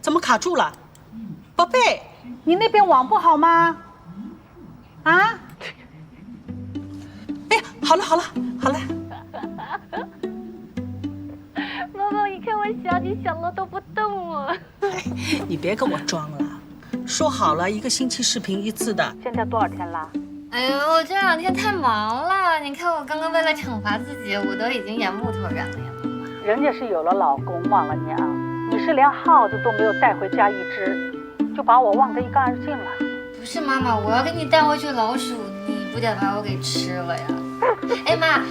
怎么卡住了？宝贝，你那边网不好吗？啊？哎呀，好了好了好了。妈妈，你看我想你想了都不动了。哎，你别跟我装了，说好了1个星期视频1次的，现在多少天了？哎呦，我这2天太忙了。你看我刚刚为了惩罚自己，我都已经演木头人了呀，妈妈。人家是有了老公忘了娘，你是连耗子都没有带回家1只，就把我忘得一干二净了。不是妈妈，我要给你带回去老鼠，你不得把我给吃了呀？哎妈，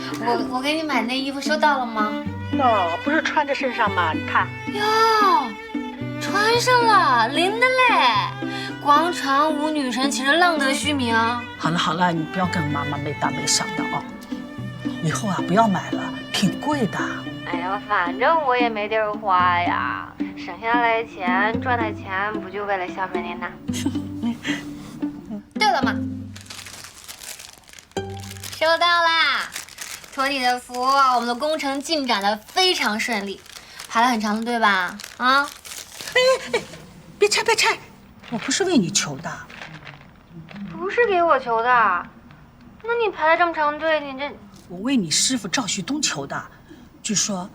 我给你买那衣服收到了吗？哦，不是穿在身上吗？你看。哟，穿上了，灵的嘞！广场舞女神岂是浪得虚名？好了好了，你不要跟妈妈没大没小的哦。以后啊，不要买了，挺贵的。哎呀，反正我也没地儿花呀，省下来的钱赚的钱，不就为了孝顺您呢？对了妈，收到啦！托你的福，我们的工程进展的非常顺利，排了很长的队吧？啊！哎，别拆别拆，我不是为你求的。不是给我求的，那你排了这么长队，你这……我为你师傅赵旭东求的，据说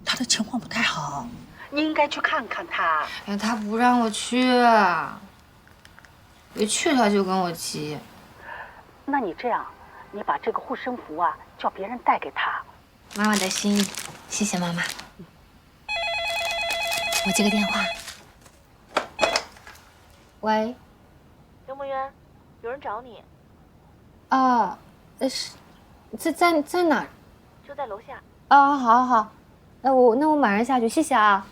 他的情况不太好，你应该去看看他。哎，他不让我去，一去他就跟我急。那你这样，你把这个护身符啊，叫别人带给他。妈妈的心意，谢谢妈妈。我接个电话。喂，刘梦渊，有人找你，哦，是，在哪儿？就在楼下。哦，好，好，好，那我马上下去，谢谢啊。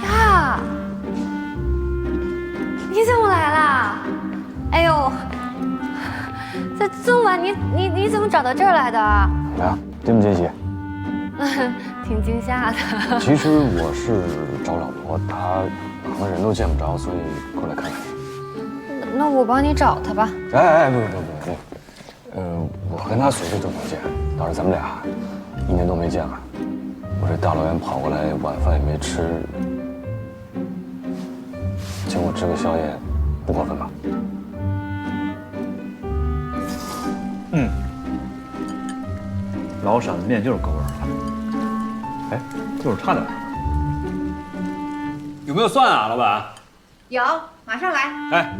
呀，你怎么来啦？哎呦，这么晚，你怎么找到这儿来的？怎么样，惊不惊喜？挺惊吓的。其实我是找老婆，她好像人都见不着，所以过来看看你。那我帮你找他吧。哎，不，我跟她随时都能见，倒是咱们俩1年多没见了，我这大老远跑过来，晚饭也没吃，请我吃个宵夜，不过分吧？老陕的面就是够味儿了。哎，就是差点什么？有没有蒜啊，老板？有，马上来。哎，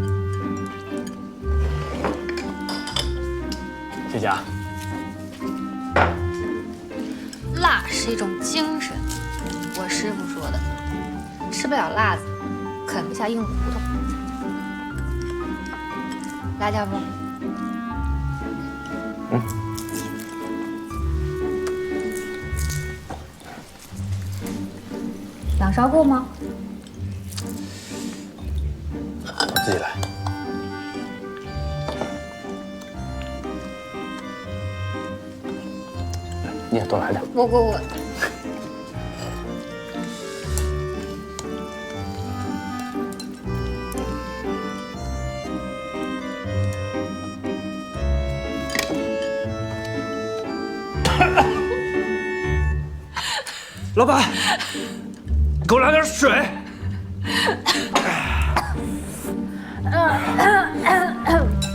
谢谢啊。辣是一种精神，我师傅说的，吃不了辣子，啃不下硬骨头。辣椒不？2勺够吗？我自己来。你也多来点。我。老板，给我来点水。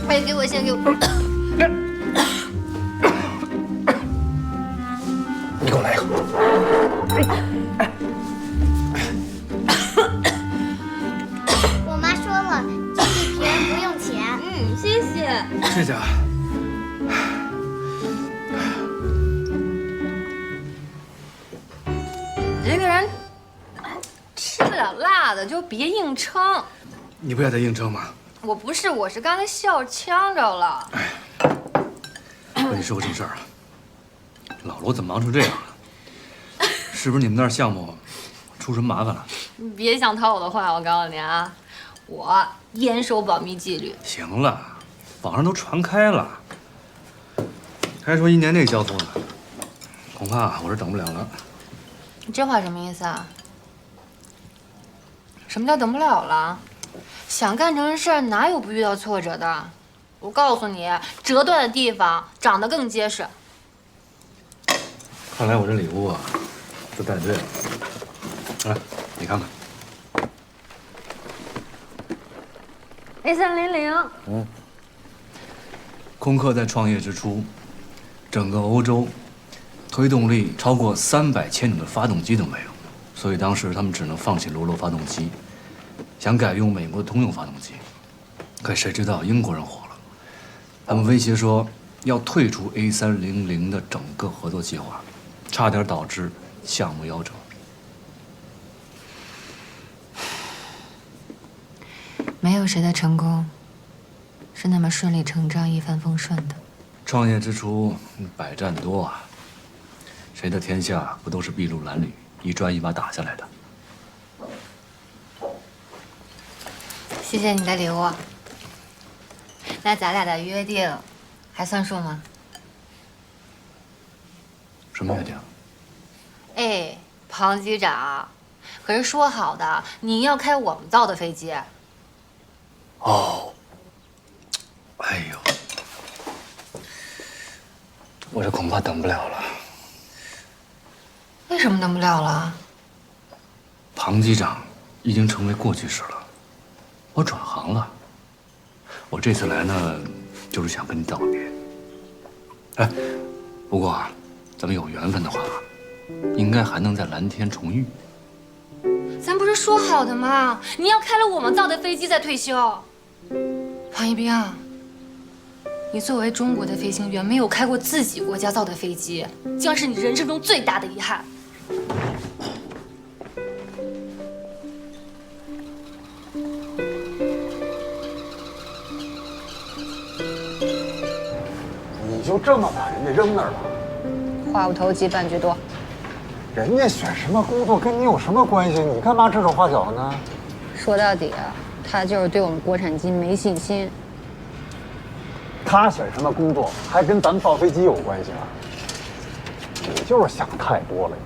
哎，给我先给我。你给我来一个。我妈说了，这一瓶不用钱。谢谢。谢谢啊。这个人吃不了辣的就别硬撑。你不也得硬撑吗？我不是，我是刚才笑呛着了。我跟你说个正事儿啊，老罗怎么忙成这样了？是不是你们那儿项目出什么麻烦了？你别想套我的话，我告诉你啊，我严守保密纪律。行了，网上都传开了，还说1年内交付呢，恐怕我是等不了了。你这话什么意思啊？什么叫等不了了？想干成事儿哪有不遇到挫折的？我告诉你，折断的地方长得更结实。看来我这礼物啊，都带对了。来，你看看。A300。空客在创业之初，整个欧洲推动力超过300千种的发动机都没有，所以当时他们只能放弃罗罗发动机，想改用美国的通用发动机。可谁知道英国人火了，他们威胁说要退出 A300的整个合作计划，差点导致项目夭折。没有谁的成功是那么顺理成章、一帆风顺的。创业之初百战多啊，谁的天下不都是筚路蓝缕，一砖一瓦打下来的？谢谢你的礼物。那咱俩的约定还算数吗？什么约定？哎，庞机长，可是说好的你要开我们造的飞机。哦，哎呦，我这恐怕等不了了。为什么等不了了？庞机长已经成为过去式了，我转行了。我这次来呢，就是想跟你道别。哎，不过啊，咱们有缘分的话，应该还能在蓝天重遇。咱不是说好的吗？你要开了我们造的飞机再退休。庞一冰，你作为中国的飞行员，没有开过自己国家造的飞机，将是你人生中最大的遗憾。你就这么把人家扔那儿了？话不投机半句多。人家选什么工作跟你有什么关系？你干嘛指手画脚呢？说到底啊，他就是对我们国产机没信心。他选什么工作还跟咱们造飞机有关系啊？你就是想太多了，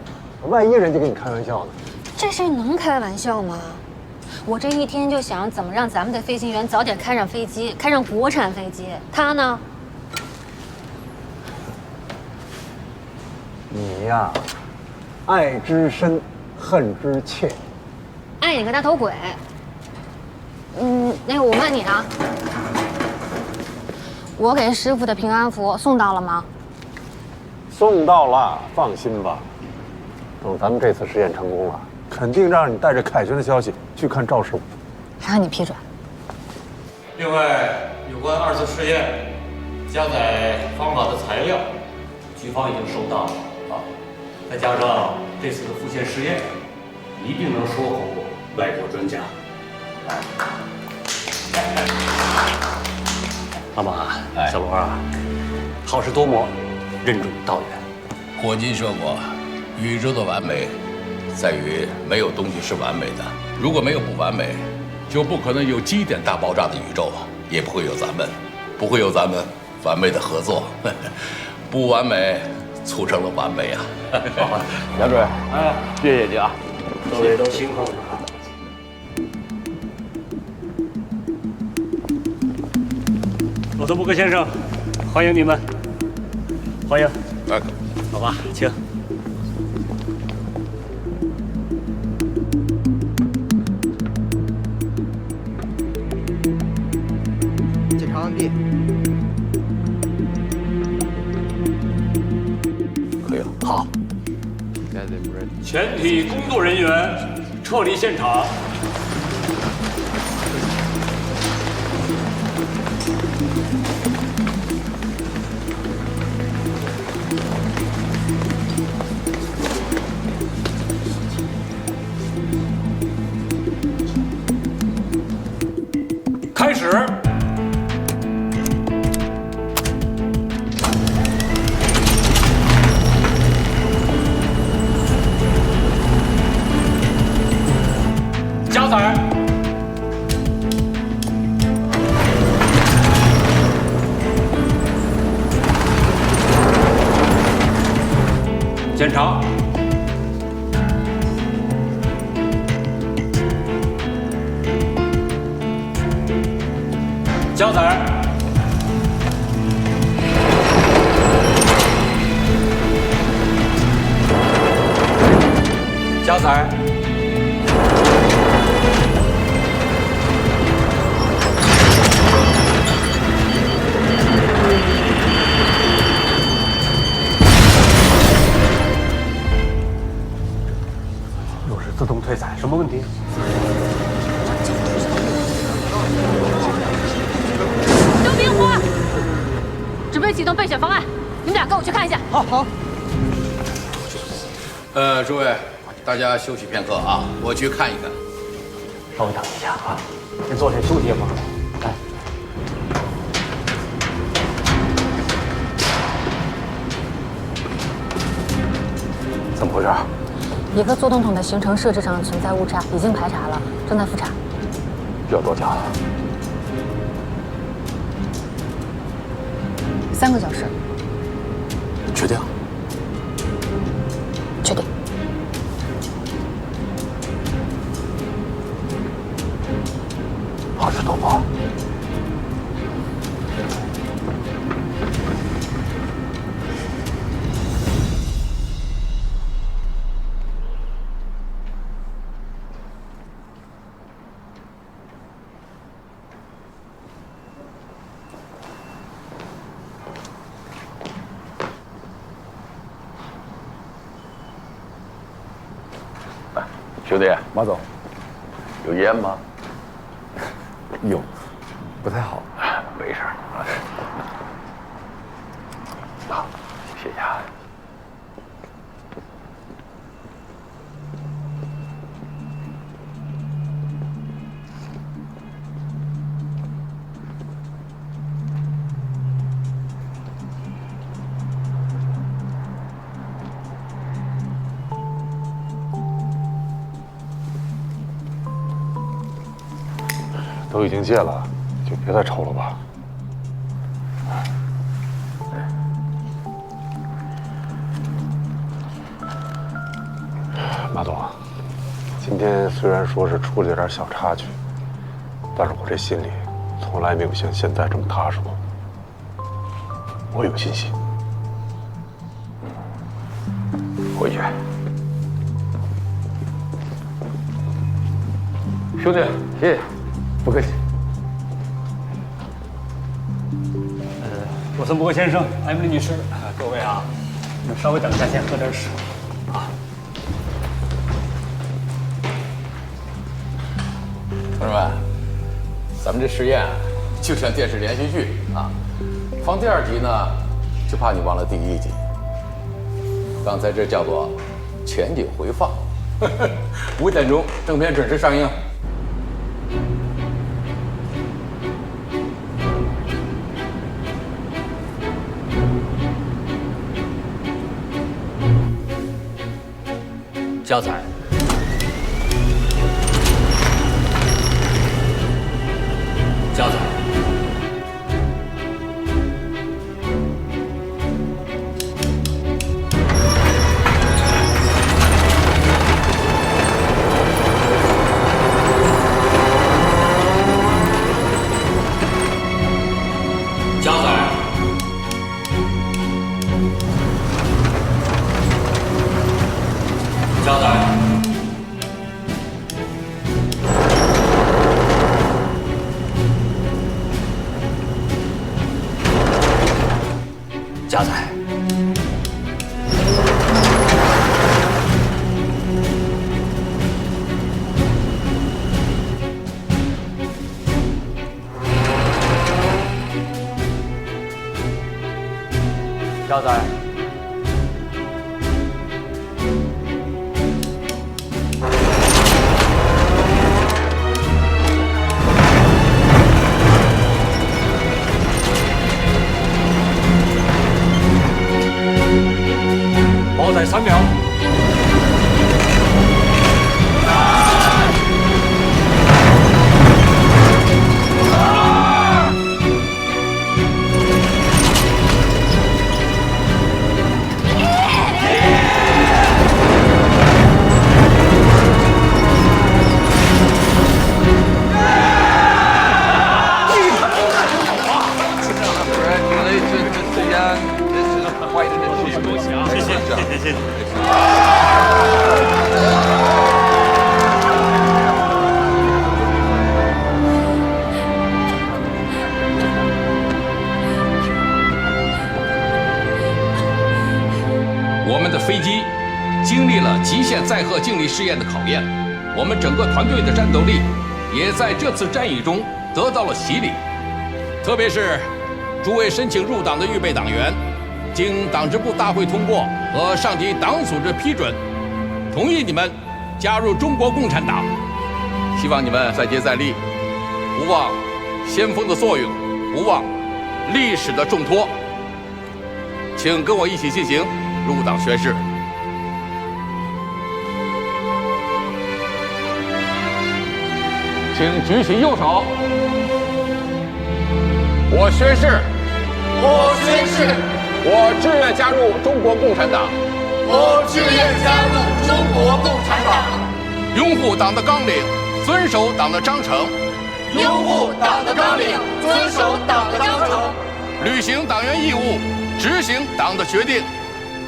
万一人家跟你开玩笑呢？这事能开玩笑吗？我这一天就想怎么让咱们的飞行员早点开上飞机，开上国产飞机。他呢？你呀，爱之深，恨之切。爱你个大头鬼！那个我问你啊，我给师傅的平安符送到了吗？送到了，放心吧。等咱们这次实验成功了，肯定让你带着凯旋的消息去看赵师傅。还要你批准。另外，有关2次试验加载方法的材料，局方已经收到了啊。再加上这次的复现试验，一定能说服外国专家。阿玛，小罗啊，好事多磨，任重道远。霍金说过，宇宙的完美在于没有东西是完美的。如果没有不完美，就不可能有基点大爆炸的宇宙，也不会有咱们，不会有咱们完美的合作。不完美促成了完美啊！杨主任，哎，谢谢你啊，各位都辛苦了。罗斯布克先生，欢迎你们，欢迎。来，好吧，请。检查完毕。可以了。好。全体工作人员撤离现场。开始。加载。检查。加载。载。又是自动退载，什么问题？都别慌，准备启动备选方案。你们俩跟我去看一下。好。诸位，大家休息片刻啊，我去看一看。稍微等一下啊，先坐下休息一会儿。来，怎么回事？一个做动筒的形成设置上存在误差，已经排查了，正在复查。要多久？3个小时。确定？确定。20多步。兄弟，马总，有烟吗？有，不太好。没事。好，谢谢啊。都已经戒了，就别再抽了吧。马总，今天虽然说是出了点小插曲，但是我这心里从来没有像现在这么踏实过。我有信心。回去。兄弟，谢谢。不客气。罗森伯格先生，艾米丽女士，各位啊，你们稍微等一下，先喝点水啊。同志们，咱们这实验就像电视连续剧啊，放第2集呢，就怕你忘了第1集。刚才这叫做前景回放。5点钟正片准时上映。加载。加载。加载。加载。加载。加载。保载3秒。谢谢。们的飞机经历了极限载荷静力试验的考验，我们整个团队的战斗力也在这次战役中得到了洗礼。特别是诸位申请入党的预备党员，经党支部大会通过和上级党组织批准，同意你们加入中国共产党。希望你们再接再厉，不忘先锋的作用，不忘历史的重托。请跟我一起进行入党宣誓。请举起右手。我宣誓，我志愿加入中国共产党。我志愿加入中国共产党。拥护党的纲领，遵守党的章程。拥护党的纲领，遵守党的章程。履行党员义务，执行党的决定。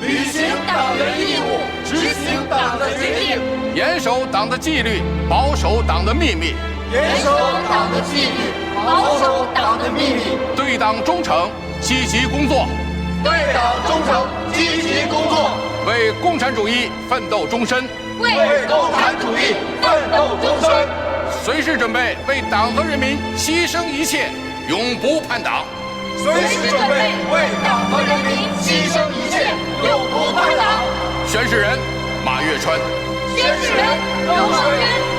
履行党员义务，执行党的决定。严守党的纪律，保守党的秘密。严守党的纪律，保守党的秘密。对党忠诚，积极工作。对党忠诚，积极工作。为共产主义奋斗终身。为共产主义奋斗终身。随时准备为党和人民牺牲一切，永不叛党。随时准备为党和人民牺牲一切，永不叛党。宣誓人马月川。宣誓人刘爽渊。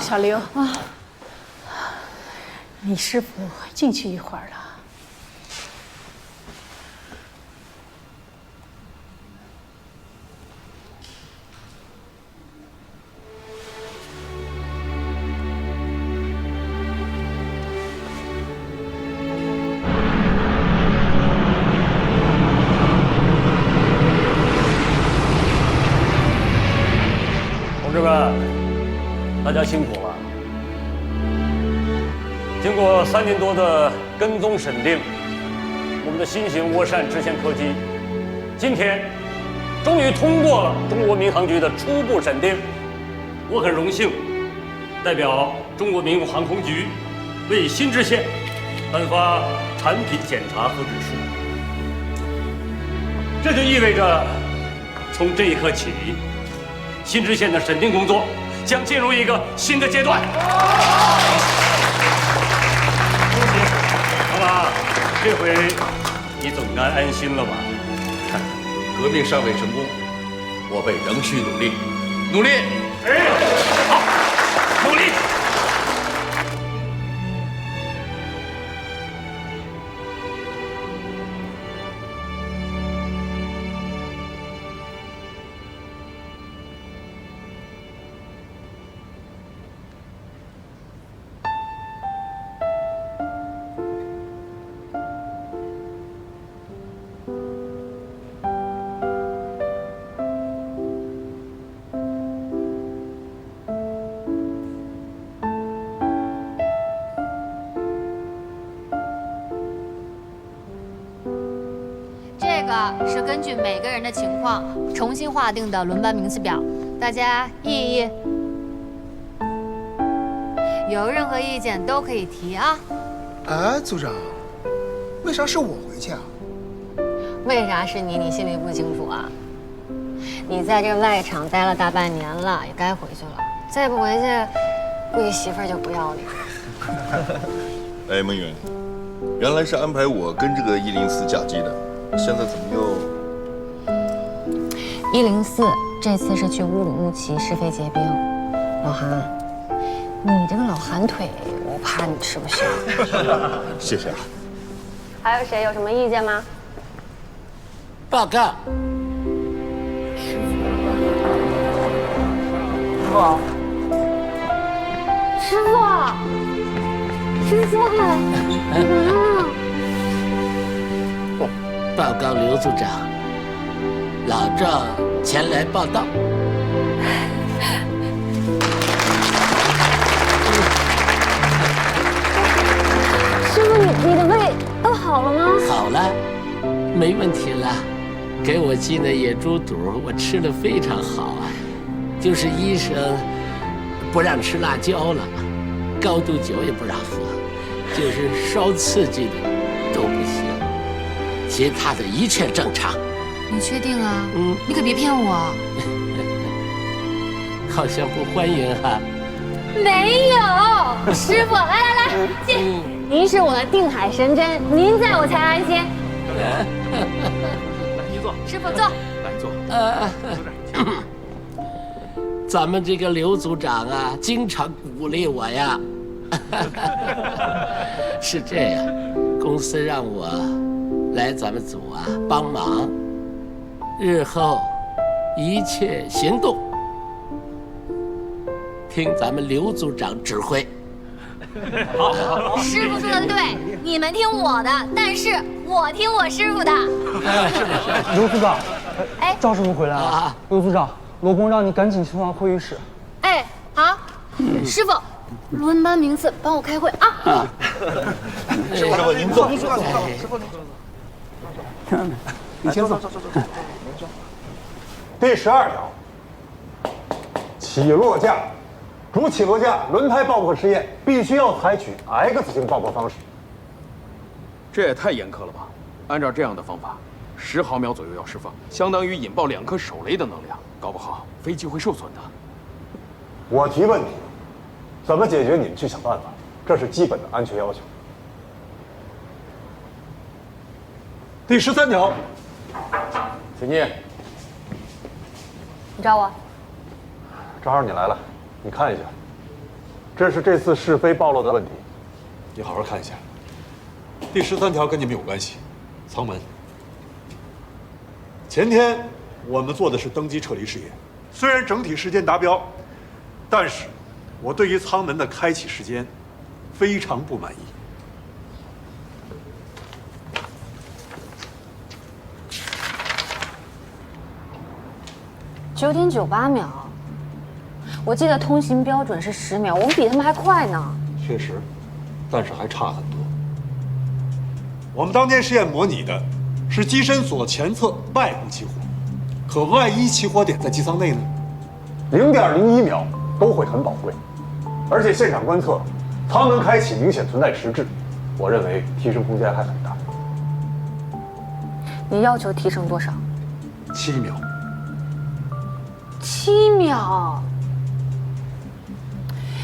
小刘啊，你师傅进去一会儿了。同志们，大家辛苦了。经过3年多的跟踪审定，我们的新型涡扇支线客机今天终于通过了中国民航局的初步审定。我很荣幸代表中国民用航空局为新支线颁发产品检查核准书。这就意味着，从这一刻起，新支线的审定工作将进入一个新的阶段。恭喜，好吧，这回你总该安心了吧？革命尚未成功，我辈仍需努力，努力！哎，好，努力！是根据每个人的情况重新划定的轮班名次表，大家议一议。有任何意见都可以提啊。哎，组长，为啥是我回去啊？为啥是你？你心里不清楚啊？你在这外场待了大半年了，也该回去了。再不回去，估计媳妇儿就不要你。哎，孟远，原来是安排我跟这个104假机的。现在怎么又？104这次是去乌鲁木齐试飞结冰。老韩，你这个老寒腿，我怕你吃不消。谢谢啊。还有谁有什么意见吗？报告。师傅，你来了。报告刘组长，老赵前来报道。师傅，你的胃都好了吗？好了，没问题了。给我寄那野猪肚，我吃得非常好啊。就是医生不让吃辣椒了，高度酒也不让喝，就是稍刺激的都不行。其他的一切正常。你确定啊？你可别骗我。好像不欢迎哈。没有，师傅，来，进。您是我的定海神针，您在我才安心。来，您坐。师傅坐。来坐。咱们这个刘组长啊，经常鼓励我呀。是这样，公司让我来咱们组啊帮忙，日后一切行动听咱们刘组长指挥。好，师傅说的对，你们听我的，但是我听我师傅的。刘组长，赵师傅回来了。刘组长，罗工让你赶紧去往会议室。哎，好，师傅，轮班名次帮我开会啊。师傅您坐。师傅您坐。你先坐。第12条，起落架。主起落架轮胎爆破试验必须要采取 X 型爆破方式。这也太严苛了吧！按照这样的方法，10毫秒左右要释放，相当于引爆2颗手雷的能量，搞不好飞机会受损的。我提问题，怎么解决你们去想办法，这是基本的安全要求。第13条，请念。你找我？正好你来了。你看一下，这是这次试飞暴露的问题。你好好看一下。第13条跟你们有关系，舱门。前天我们做的是登机撤离试验，虽然整体时间达标，但是我对于舱门的开启时间非常不满意。9点98秒。我记得通行标准是10秒，我们比他们还快呢。确实，但是还差很多。我们当天实验模拟的是机身所前侧外部起火，可万一起火点在机舱内呢？0.01秒都会很宝贵，而且现场观测，舱门开启明显存在迟滞，我认为提升空间还很大。你要求提升多少？7秒。7秒。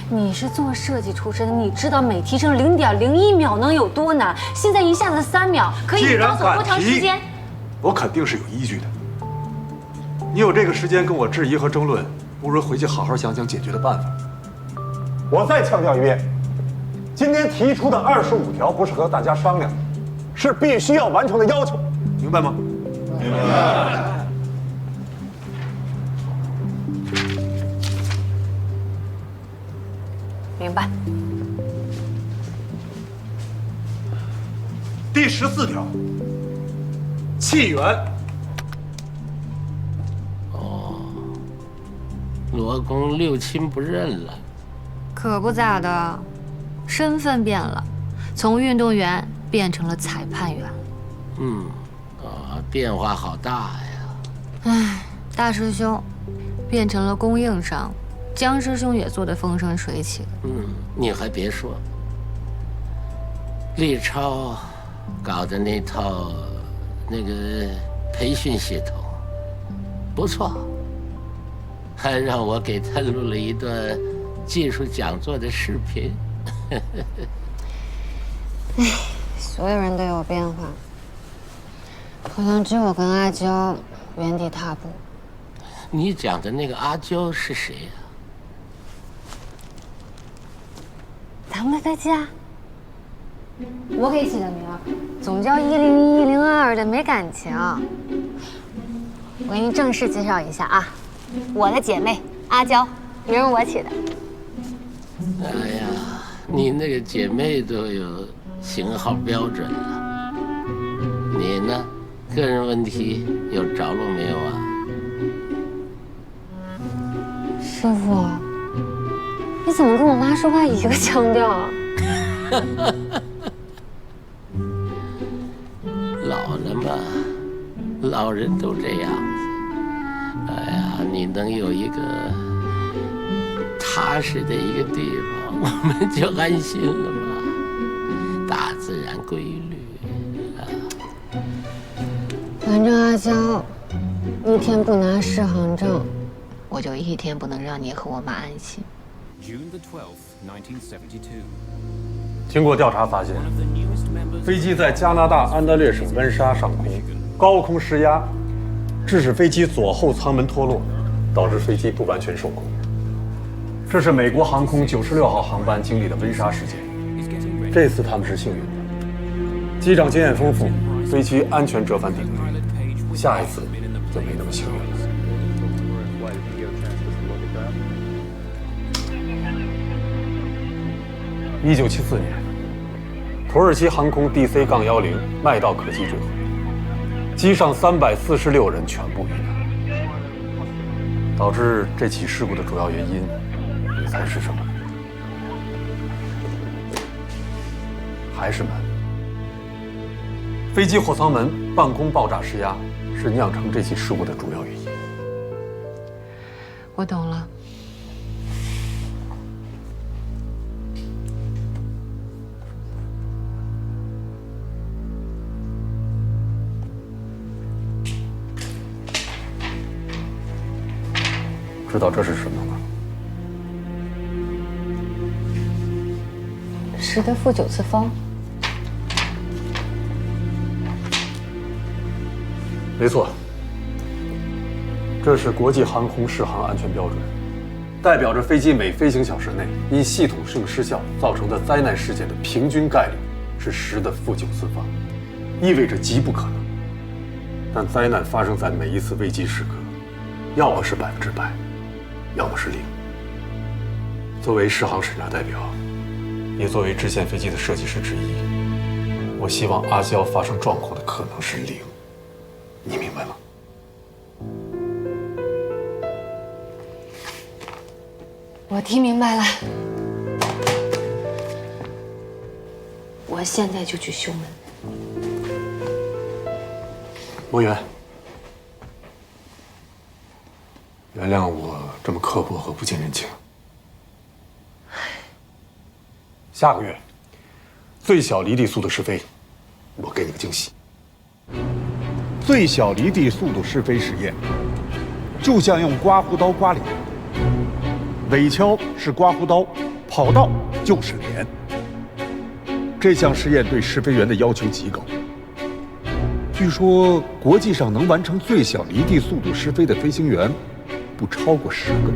你是做设计出身的，你知道每提升0.01秒能有多难？现在一下子3秒，可以高走多长时间？我肯定是有依据的。你有这个时间跟我质疑和争论，不如回去好好想想解决的办法。我再强调一遍，今天提出的25条不是和大家商量的，是必须要完成的要求，明白吗？明白。明白。第14条，气源。罗公六亲不认了。可不咋的，身份变了，从运动员变成了裁判员。变化好大呀。唉，大师兄变成了供应商。江师兄也做得风生水起的。你还别说，立超搞的那套那个培训系统不错，还让我给他录了一段技术讲座的视频。所有人都有变化，好像只有我跟阿娇原地踏步。你讲的那个阿娇是谁呀？咱们的飞机啊，我给起的名儿，总叫101、102的，没感情。我给你正式介绍一下啊，我的姐妹阿娇，名儿我起的。哎呀，你那个姐妹都有型号标准了，你呢？个人问题有着落没有啊？师傅，你怎么跟我妈说话一个腔调啊？老了嘛，老人都这样子。哎呀，你能有一个踏实的一个地方，我们就安心了嘛。大自然规律啊。反正阿娇一天不拿适航证，我就一天不能让你和我妈安心。经过调查发现，飞机在加拿大安大略省温莎上空高空失压，致使飞机左后舱门脱落，导致飞机不完全受控。这是美国航空96号航班经历的温莎事件。这次他们是幸运的，机长经验丰富，飞机安全折返顶飞。下一次就没那么幸运了。1974年，土耳其航空 DC-10麦道克机坠毁，机上346人全部遇难。导致这起事故的主要原因，你猜是什么？还是门。飞机货舱门半空爆炸失压，是酿成这起事故的主要原因。我懂了。知道这是什么吗10的负9次方。没错，这是国际航空适航安全标准，代表着飞机每飞行小时内因系统性失效造成的灾难事件的平均概率是10的负9次方，意味着极不可能。但灾难发生在每一次危机时刻，要么是100%，要么是0。作为适航审查代表，也作为支线飞机的设计师之一，我希望阿娇发生状况的可能是0。你明白吗？我听明白了，我现在就去修门。莫言，原谅我这么刻薄和不近人情。下个月，最小离地速度试飞，我给你个惊喜。最小离地速度试飞实验，就像用刮胡刀刮脸，尾锹是刮胡刀，跑道就是脸。这项实验对试飞员的要求极高。据说国际上能完成最小离地速度试飞的飞行员，不超过10个。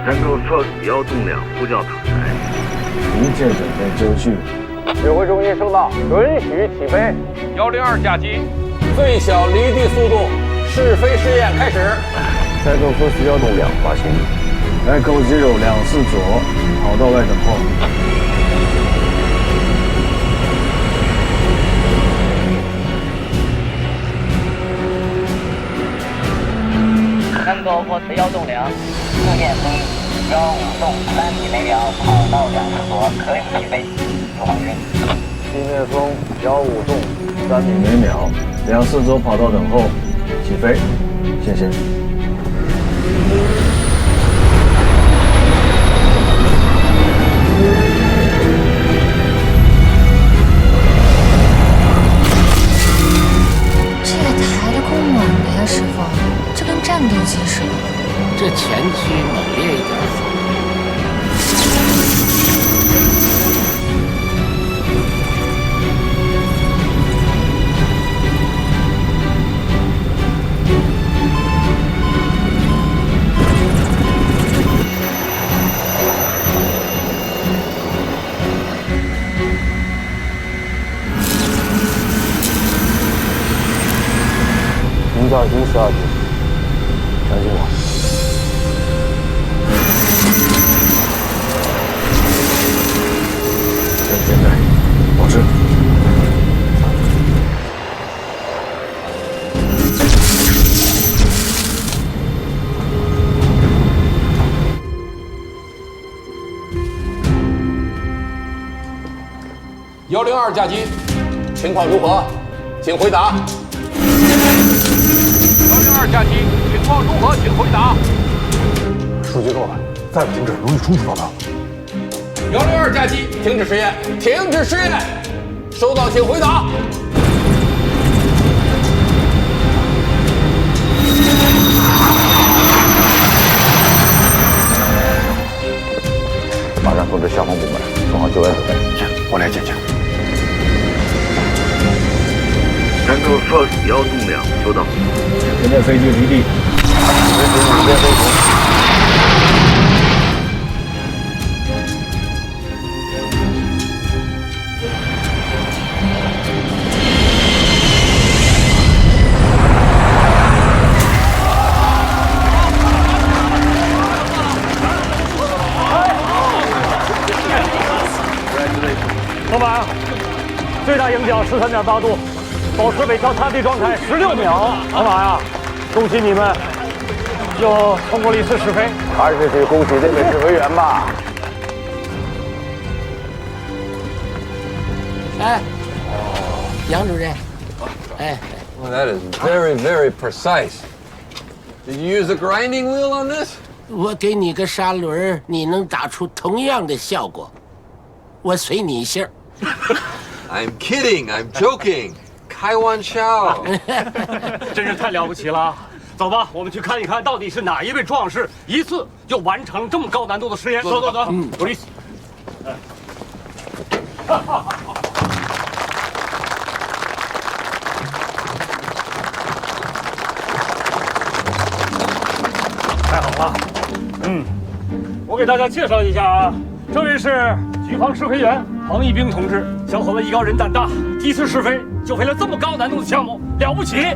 3个 Fox 1栋2呼叫塔台，一切准备就绪。指挥中心收到，允许起飞。102甲机，最小离地速度试飞试验开始。3个 Fox 1栋2滑行 ，Echo 024左，跑道外等候。3个 Fox 1栋2，四面风15栋3米每秒，跑道2次左，可以起飞。陆航员。地面风15栋3米每秒，24周跑道等候，起飞，谢谢。这个抬得够猛的呀，师傅，这跟战斗机似的。这前驱猛烈一点好。名叫金12级，相信我。102架机，情况如何？请回答。102架机，情况如何？请回答。数据够了，再不停止，容易冲突报道。102架机，停止试验，停止试验。收到，请回答。马上通知消防部门做好救援准备。行，我来见见。Tango First 1栋梁收到。现在飞机离地，执行五边飞行。老板，最大影响13.8度，保持尾桥踏地状态16秒。老板啊，恭喜你们又通过了一次试飞。还是去恭喜这位试飞员吧。哎，杨主任，哎。 Well, that is very, very precise. Did you use the grinding wheel on this? 我给你个砂轮，你能打出同样的效果，我随你姓。I'm kidding. I'm joking. 开玩笑。真是太了不起了！走吧，我们去看一看，到底是哪一位壮士一次就完成这么高难度的实验。走走走，有意思。太好了，我给大家介绍一下啊，这位是局方试飞员黄一兵同志，小伙子艺高人胆大，第一次试飞就飞了这么高难度的项目，了不起！辛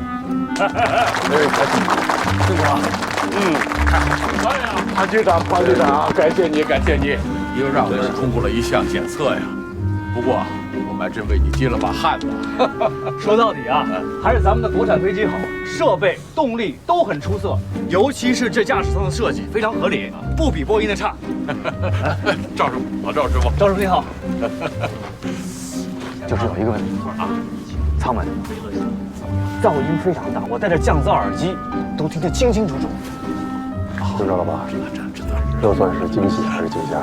苦了，太好了，潘局长，潘局长，感谢你，感谢你，又让我们通过了一项检测呀。不过我们还真为你接了把汗呢。说到底啊，还是咱们的国产飞机好，设备、动力都很出色，尤其是这驾驶舱的设计非常合理，不比波音的差。赵师傅，老赵师傅，赵师傅你好。就是有一个问题啊，舱门噪音非常大，我戴着降噪耳机都听得清清楚楚。知道了吧？这算是惊喜还是惊吓呀？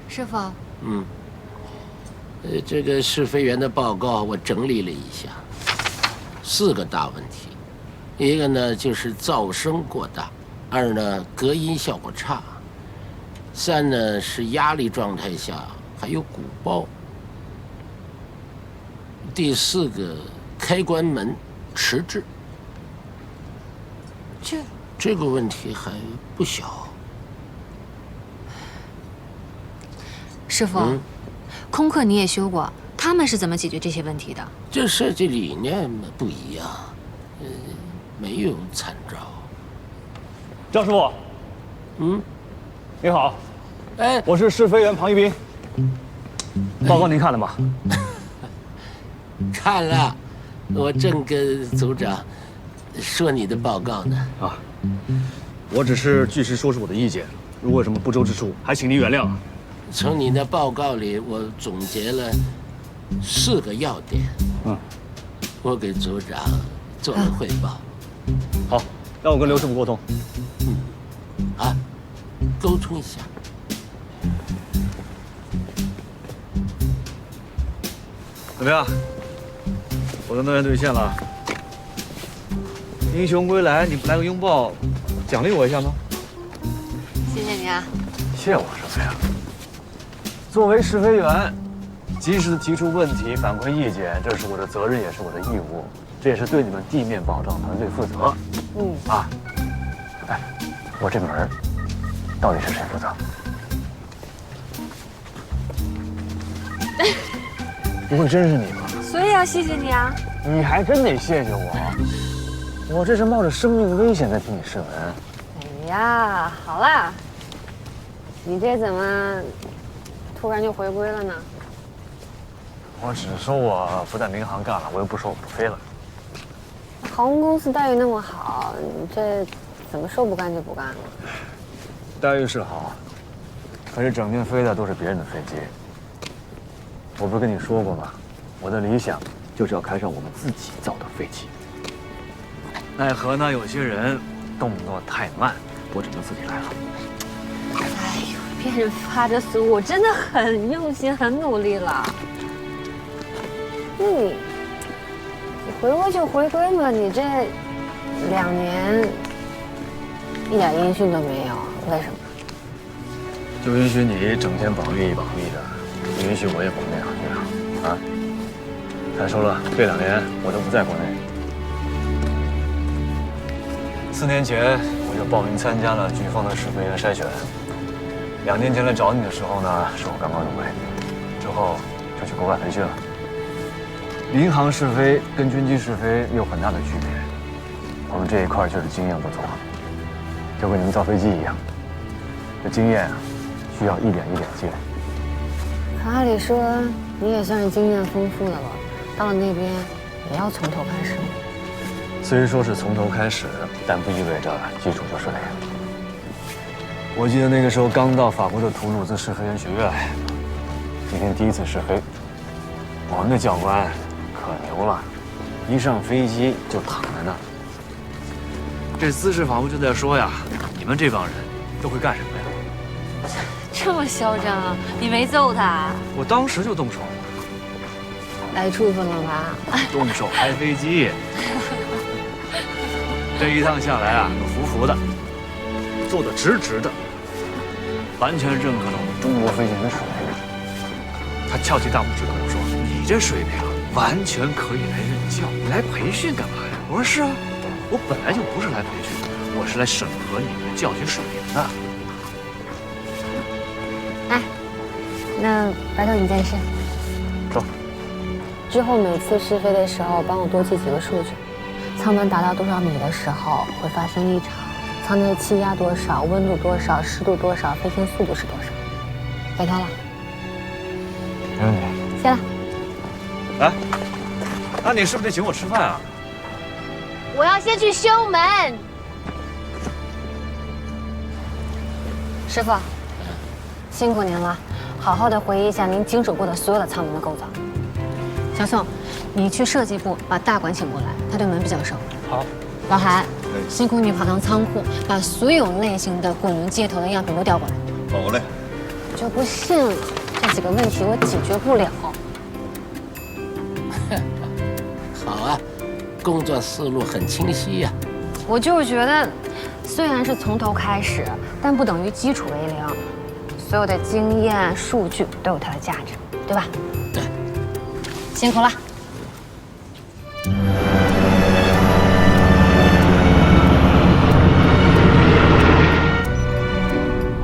师傅，这个试飞员的报告我整理了一下，4个大问题，一个呢就是噪声过大，2呢隔音效果差，3呢是压力状态下还有鼓包，第4个开关门迟滞。这个问题还不小。师傅，空客你也修过，他们是怎么解决这些问题的？这设计理念不一样，没有参照。赵师傅，你好，哎，我是试飞员庞一兵。报告您看了吗？看了，我正跟组长说你的报告呢。啊，我只是据实说出我的意见，如果有什么不周之处，还请您原谅。从你的报告里，我总结了4个要点。我给组长做了汇报。好，让我跟刘师傅沟通。沟通一下。怎么样？我的诺言兑现了。英雄归来，你不来个拥抱，奖励我一下吗？谢谢你啊。谢我什么呀？作为试飞员，及时的提出问题、反馈意见，这是我的责任，也是我的义务，这也是对你们地面保障团队负责。哎，我这门到底是谁负责？不会真是你吧？所以要谢谢你啊！你还真得谢谢我，我这是冒着生命危险在替你试文。哎呀，好啦，你这怎么突然就回归了呢？我只说我不在民航干了，我又不说我不飞了。航空公司待遇那么好，你这怎么说不干就不干了？待遇是好，可是整天飞的都是别人的飞机。我不是跟你说过吗？我的理想就是要开上我们自己造的飞机。奈何呢，有些人动作太慢，我只能自己来了。哎呦，别发着俗，我真的很用心，很努力了。那你回归就回归嘛，你这2年一点音讯都没有，为什么？就允许你整天保密保密的，不允许我也保密上去啊！啊！再说了，这2年我都不在国内。4年前我就报名参加了飓风的试飞员筛选。2年前来找你的时候呢，是我刚刚入围，之后就去国外培训了。民航试飞跟军机试飞有很大的区别，我们这一块就是经验不足，就跟你们造飞机一样，这经验啊，需要一点一点积累。可按理说你也算是经验丰富的了，到了那边也要从头开始吗？虽说是从头开始，但不意味着基础就是零。我记得那个时候刚到法国的图鲁兹试飞员学院，今天第一次试飞，我们的教官可牛了，一上飞机就躺在那儿。这姿势仿佛就在说呀，你们这帮人都会干什么呀？这么嚣张啊！你没揍他？我当时就动手，挨处分了吧？动手开飞机。这一趟下来啊，服服的，坐得直直的，完全认可了我们中国飞行的水平。他翘起大拇指跟我说：“你这水平完全可以来任教，你来培训干嘛呀？”我说：“是啊，我本来就不是来培训，我是来审核你们的教学水平的。”哎，那拜托你件事。说。之后每次试飞的时候，帮我多记几个数据。舱门达到多少米的时候会发生异常，舱内气压多少，温度多少，湿度多少，飞行速度是多少？拜托了。没问题。谢了。哎，那你是不是得请我吃饭啊？我要先去修门。师傅，辛苦您了，好好的回忆一下您经手过的所有的舱门的构造。小宋，你去设计部把大管请过来，他对门比较熟。好。老韩，辛苦你跑趟仓库，把所有类型的滚轮接头的样品都调过来。好嘞。我就不信了，这几个问题我解决不了。好啊，工作思路很清晰呀。我就是觉得，虽然是从头开始，但不等于基础为零。所有的经验、数据都有它的价值，对吧？对。辛苦了。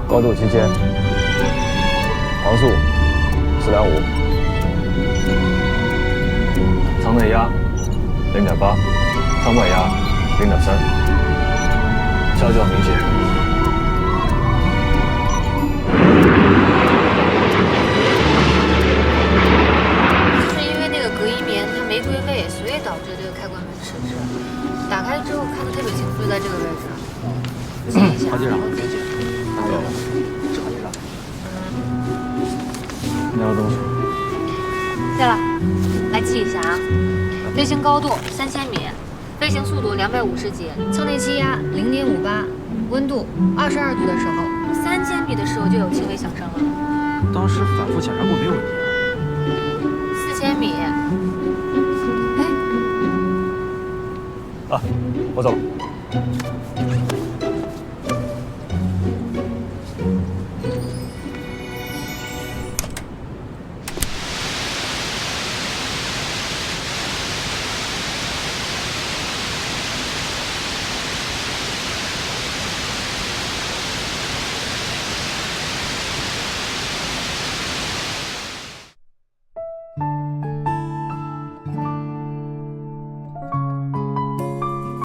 高度期间，航速425，舱内压0.8，舱外压0.3，消降明显。没归位，所以导致这个开关门迟滞。打开之后看得特别清楚，就在这个位置。记一下。好机长，别介。这好机长。拿个东西。对了，来记一下啊。飞行高度3000米，飞行速度250几，舱内气压0.58，温度22度的时候，3000米的时候就有轻微响声了。当时反复检查过，没有问题啊。4000米。啊，我走了。